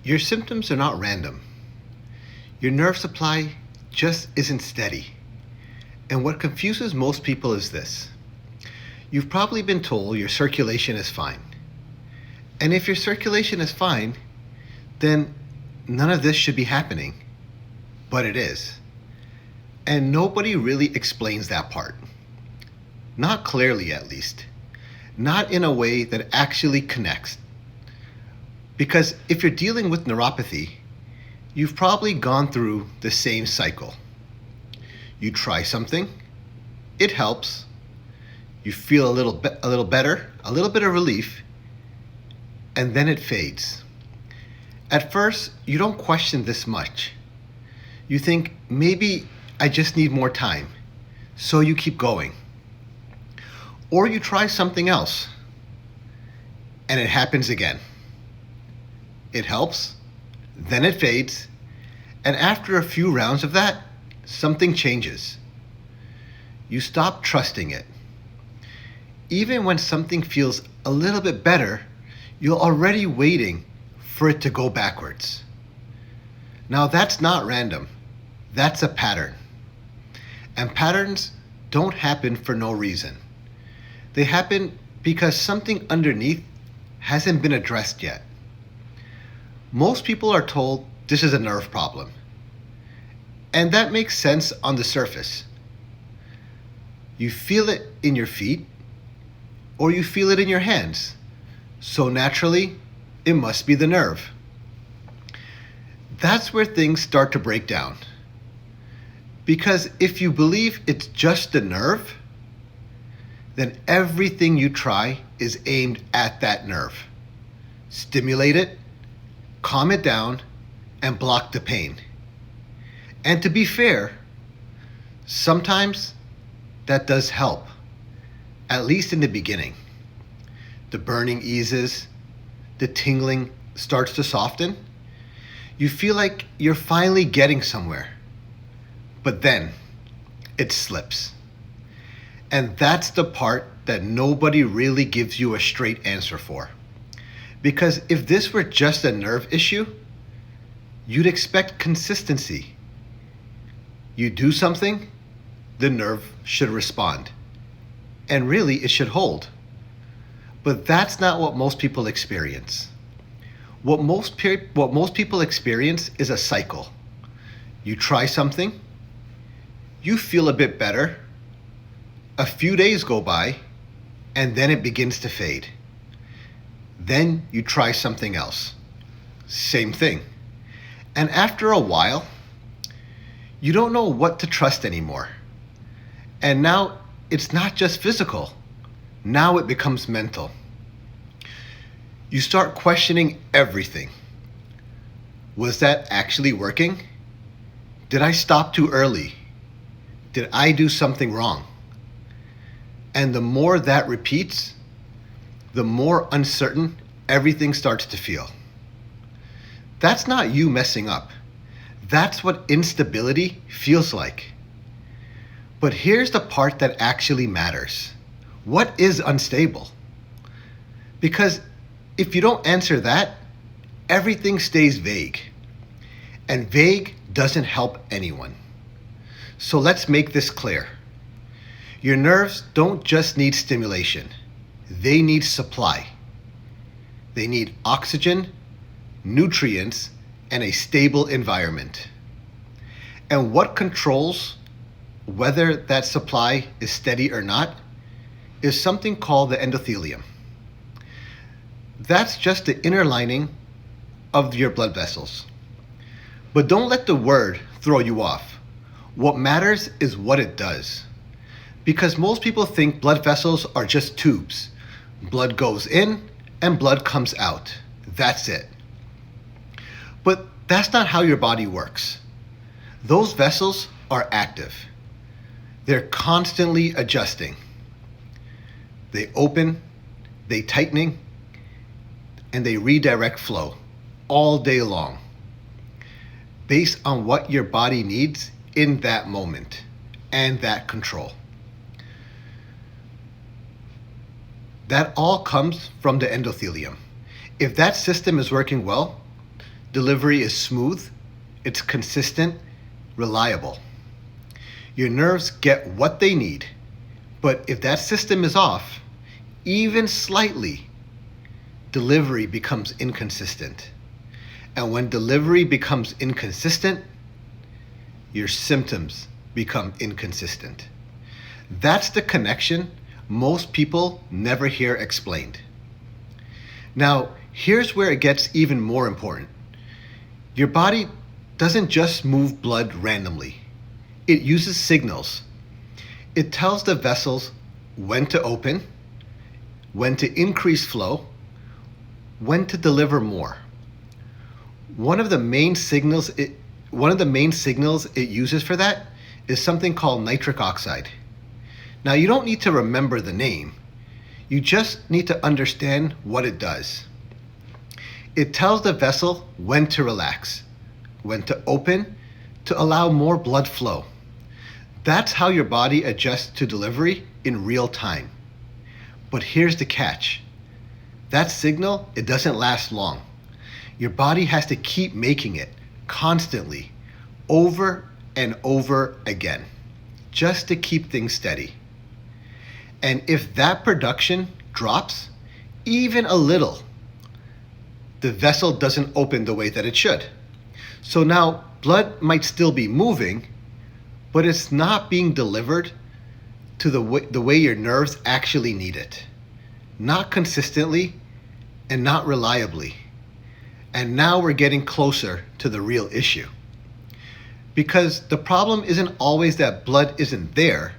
Your symptoms are not random. Your nerve supply just isn't steady. And what confuses most people is this. You've probably been told your circulation is fine. And if your circulation is fine, then none of this should be happening. But it is. And nobody really explains that part. Not clearly, at least. Not in a way that actually connects. Because if you're dealing with neuropathy, you've probably gone through the same cycle. You try something, it helps, you feel a little better, a little bit of relief, and then it fades. At first, you don't question this much. You think, maybe I just need more time, so you keep going. Or you try something else, and it happens again. It helps, then it fades, and after a few rounds of that, something changes. You stop trusting it. Even when something feels a little bit better, you're already waiting for it to go backwards. Now that's not random. That's a pattern. And patterns don't happen for no reason. They happen because something underneath hasn't been addressed yet. Most people are told this is a nerve problem. And that makes sense on the surface. You feel it in your feet, or you feel it in your hands. So naturally, it must be the nerve. That's where things start to break down. Because if you believe it's just the nerve, then everything you try is aimed at that nerve. Stimulate it, calm it down, and block the pain. And to be fair, sometimes that does help, at least in the beginning. The burning eases, the tingling starts to soften. You feel like you're finally getting somewhere. But then it slips. And that's the part that nobody really gives you a straight answer for. Because if this were just a nerve issue, you'd expect consistency. You do something, the nerve should respond. And really, it should hold. But that's not what most people experience. What most people experience is a cycle. You try something, you feel a bit better, a few days go by, and then it begins to fade. Then you try something else. Same thing. And after a while, you don't know what to trust anymore. And now it's not just physical. Now it becomes mental. You start questioning everything. Was that actually working? Did I stop too early? Did I do something wrong? And the more that repeats, the more uncertain everything starts to feel. That's not you messing up. That's what instability feels like. But here's the part that actually matters. What is unstable? Because if you don't answer that, everything stays vague. And vague doesn't help anyone. So let's make this clear. Your nerves don't just need stimulation. They need supply. They need oxygen, nutrients, and a stable environment. And what controls whether that supply is steady or not is something called the endothelium. That's just the inner lining of your blood vessels. But don't let the word throw you off. What matters is what it does. Because most people think blood vessels are just tubes. Blood goes in and blood comes out. That's it. But that's not how your body works. Those vessels are active. They're constantly adjusting. They open, they tighten, and they redirect flow all day long based on what your body needs in that moment and that control. That all comes from the endothelium. If that system is working well, delivery is smooth, it's consistent, reliable. Your nerves get what they need, but if that system is off, even slightly, delivery becomes inconsistent. And when delivery becomes inconsistent, your symptoms become inconsistent. That's the connection most people never hear explained. Now, here's where it gets even more important. Your body doesn't just move blood randomly. It uses signals. It tells the vessels when to open, when to increase flow, when to deliver more. One of the main signals it uses for that is something called nitric oxide. Now, you don't need to remember the name. You just need to understand what it does. It tells the vessel when to relax, when to open, to allow more blood flow. That's how your body adjusts to delivery in real time. But here's the catch. That signal, it doesn't last long. Your body has to keep making it constantly, over and over again, just to keep things steady. And if that production drops even a little, the vessel doesn't open the way that it should. So now blood might still be moving, but it's not being delivered to the way your nerves actually need it. Not consistently and not reliably. And now we're getting closer to the real issue. Because the problem isn't always that blood isn't there.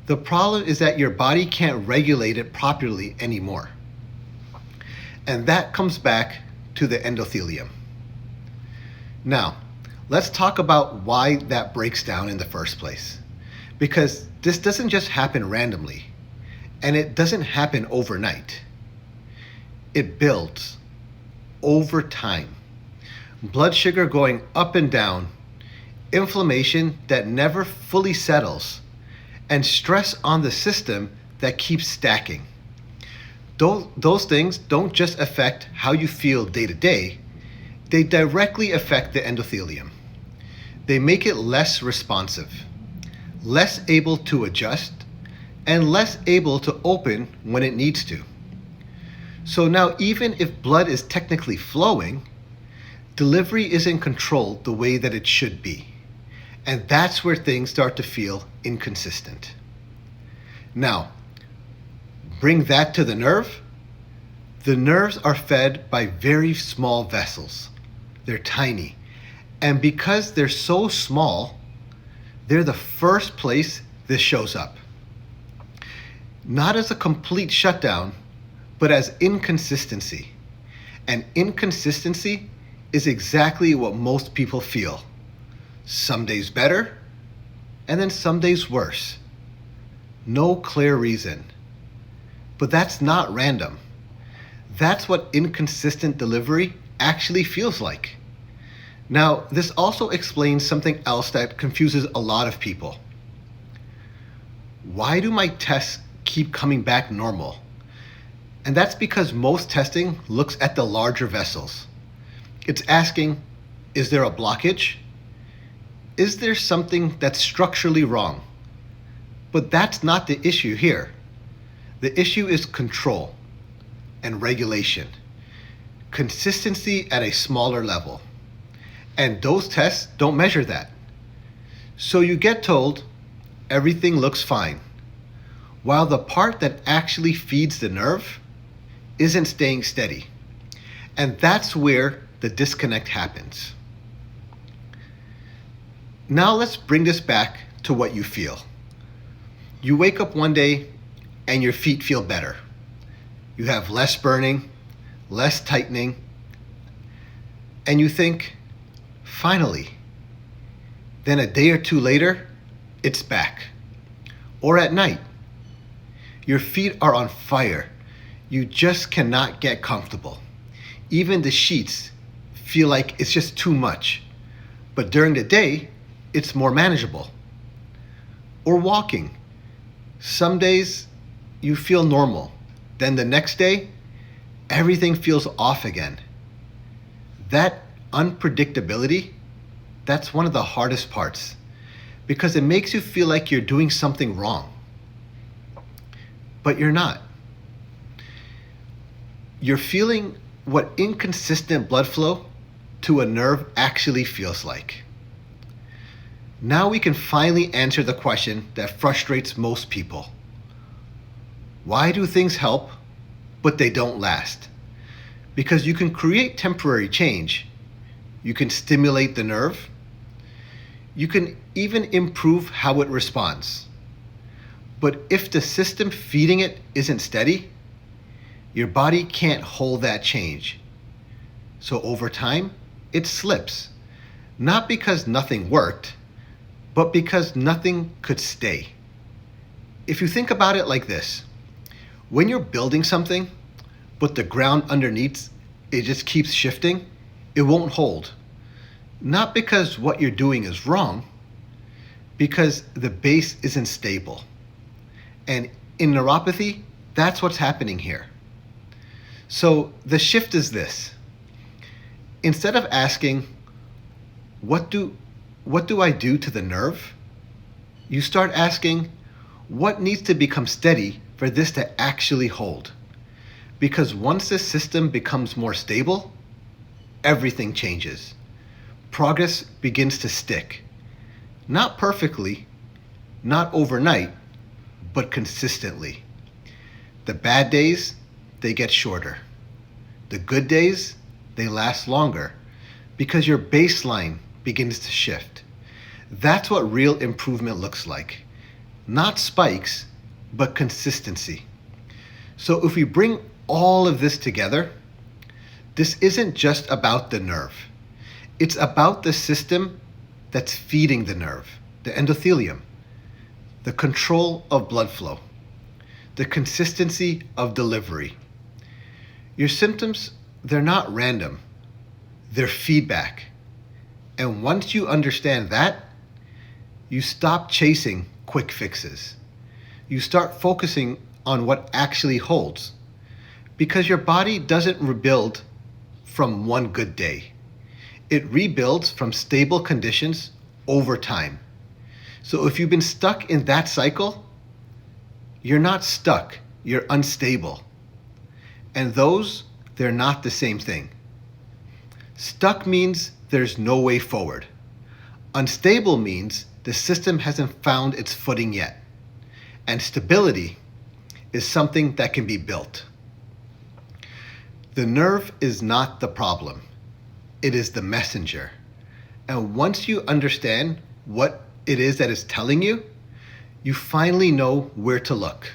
The problem is that your body can't regulate it properly anymore. And that comes back to the endothelium. Now, let's talk about why that breaks down in the first place. Because this doesn't just happen randomly, and it doesn't happen overnight. It builds over time. Blood sugar going up and down, inflammation that never fully settles, and stress on the system that keeps stacking. Those things don't just affect how you feel day to day, they directly affect the endothelium. They make it less responsive, less able to adjust, and less able to open when it needs to. So now, even if blood is technically flowing, delivery isn't controlled the way that it should be. And that's where things start to feel inconsistent. Now, bring that to the nerve. The nerves are fed by very small vessels. They're tiny. And because they're so small, they're the first place this shows up. Not as a complete shutdown, but as inconsistency. And inconsistency is exactly what most people feel. Some days better, and then some days worse. No clear reason. But that's not random. That's what inconsistent delivery actually feels like. Now, this also explains something else that confuses a lot of people. Why do my tests keep coming back normal? And that's because most testing looks at the larger vessels. It's asking, is there a blockage? Is there something that's structurally wrong? But that's not the issue here. The issue is control and regulation, consistency at a smaller level. And those tests don't measure that. So you get told everything looks fine, while the part that actually feeds the nerve isn't staying steady. And that's where the disconnect happens. Now let's bring this back to what you feel. You wake up one day and your feet feel better. You have less burning, less tightening, and you think, finally. Then a day or two later, it's back. Or at night, your feet are on fire. You just cannot get comfortable. Even the sheets feel like it's just too much. But during the day, it's more manageable. Or walking. Some days you feel normal. Then the next day, everything feels off again. That unpredictability, that's one of the hardest parts because it makes you feel like you're doing something wrong. But you're not. You're feeling what inconsistent blood flow to a nerve actually feels like. Now we can finally answer the question that frustrates most people. Why do things help, but they don't last? Because you can create temporary change. You can stimulate the nerve. You can even improve how it responds. But if the system feeding it isn't steady, your body can't hold that change. So over time, it slips. Not because nothing worked, but because nothing could stay. If you think about it like this, when you're building something, but the ground underneath, it just keeps shifting, it won't hold. Not because what you're doing is wrong, because the base isn't stable. And in neuropathy, that's what's happening here. So the shift is this. Instead of asking, what do I do to the nerve? You start asking, what needs to become steady for this to actually hold? Because once the system becomes more stable, everything changes. Progress begins to stick. Not perfectly, not overnight, but consistently. The bad days, they get shorter. The good days, they last longer because your baseline begins to shift. That's what real improvement looks like. Not spikes, but consistency. So if we bring all of this together, this isn't just about the nerve. It's about the system that's feeding the nerve, the endothelium, the control of blood flow, the consistency of delivery. Your symptoms, they're not random. They're feedback. And once you understand that, you stop chasing quick fixes. You start focusing on what actually holds. Because your body doesn't rebuild from one good day. It rebuilds from stable conditions over time. So if you've been stuck in that cycle, you're not stuck, you're unstable. And those, they're not the same thing. Stuck means there's no way forward. Unstable means the system hasn't found its footing yet. And stability is something that can be built. The nerve is not the problem. It is the messenger. And once you understand what it is that is telling you, you finally know where to look.